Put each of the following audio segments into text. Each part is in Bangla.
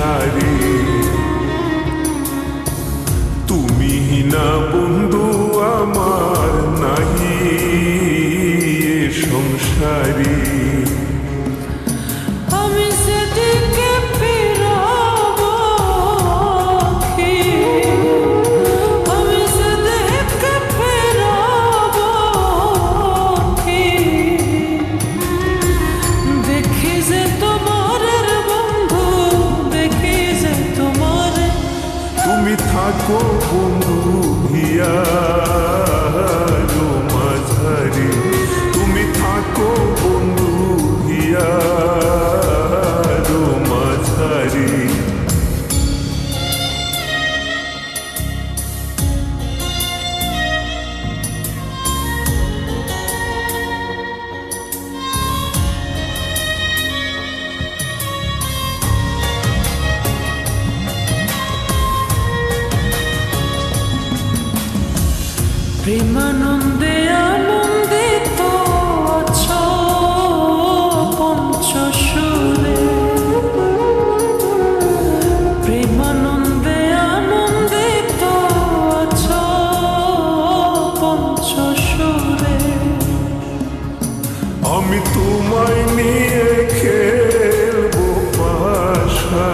সংসারে। তুমি না বন্ধু আমার নাহি এ সংসারে। আমি সেদিকে ফিরাবো কি, আমি সেদিকে ফিরাবো কি, দেখি যে তোমার বন্ধু, দেখি যে তোমার। তুমি থাকো বন্ধু হিয়ার মাঝারে, তুমি থাকো বন্ধু হিয়ার মাঝারে। প্রেমানন্দে আনন্দিত আছো পঞ্চশুরে, প্রেমানন্দে আনন্দিত আছো পঞ্চশুরে। আমি তোমায় নিয়ে খেলবো পাশা,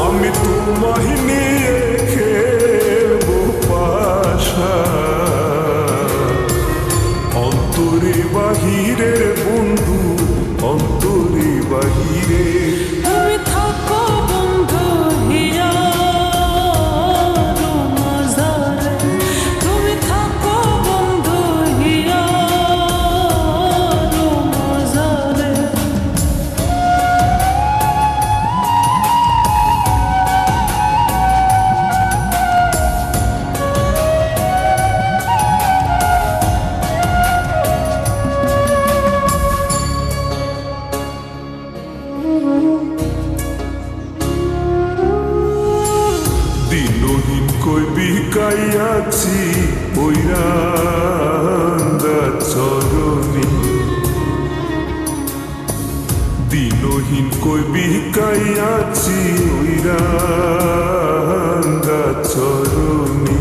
আমি তোমায় নিয়ে খেলবো পাশা। অন্তরে বাহিরে বন্ধু, অন্তরে বাহিরে। তুমি থাকো বন্ধু হিয়ার মাঝারে, তুমি থাকো বন্ধু হিয়ার মাঝারে। দিনহীন কই বিকাইয়াছি ওই রাঙ্গা চরণে, দিনহীন কই বিকাইয়াছি ওই রাঙ্গা চরণে।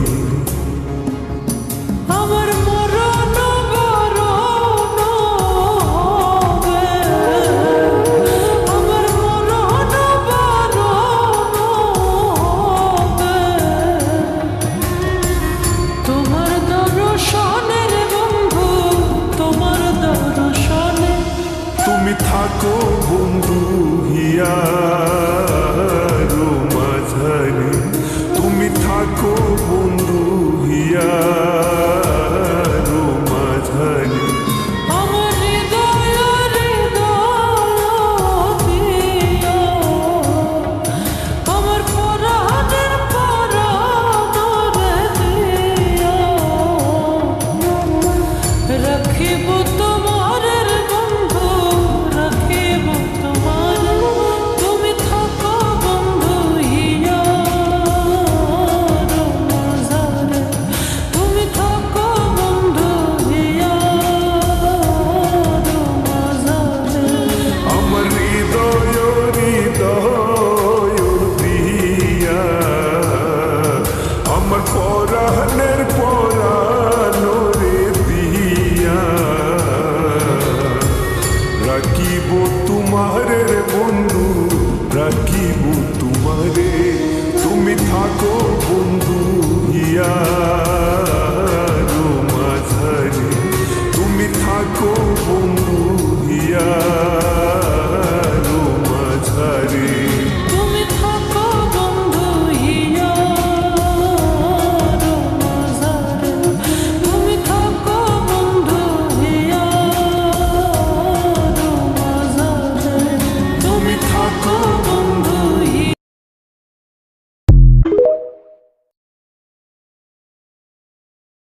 আমার মরণ বরণ হবে, আমার মরণ বরণ হবে, তোমার দর্শনের বন্ধু, তোমার দর্শনে। তুমি থাকো বন্ধু হিয়ার মাঝারে, তুমি থাকো বন্ধু হিয়ার মাঝারে। আমার হৃদয় হৃদয় দিয়া, আমার পরাণের পরাণরে দিয়া, রাখিব তোমার বন্ধু, রাখিব তোমার। তুমি থাকো বন্ধু হিয়ার মাঝারে, তুমি থাকো বন্ধু হিয়ার মাঝারে। আমার হৃদয় হৃদয় দিয়া, আমার পরাণের পরাণরে দিয়া, রাখিব তোমারে বন্ধু, রাখিব তোমারে। তুমি থাকো বন্ধু হিয়ার মাঝারে, তুমি থাকো বন্ধু হিয়ার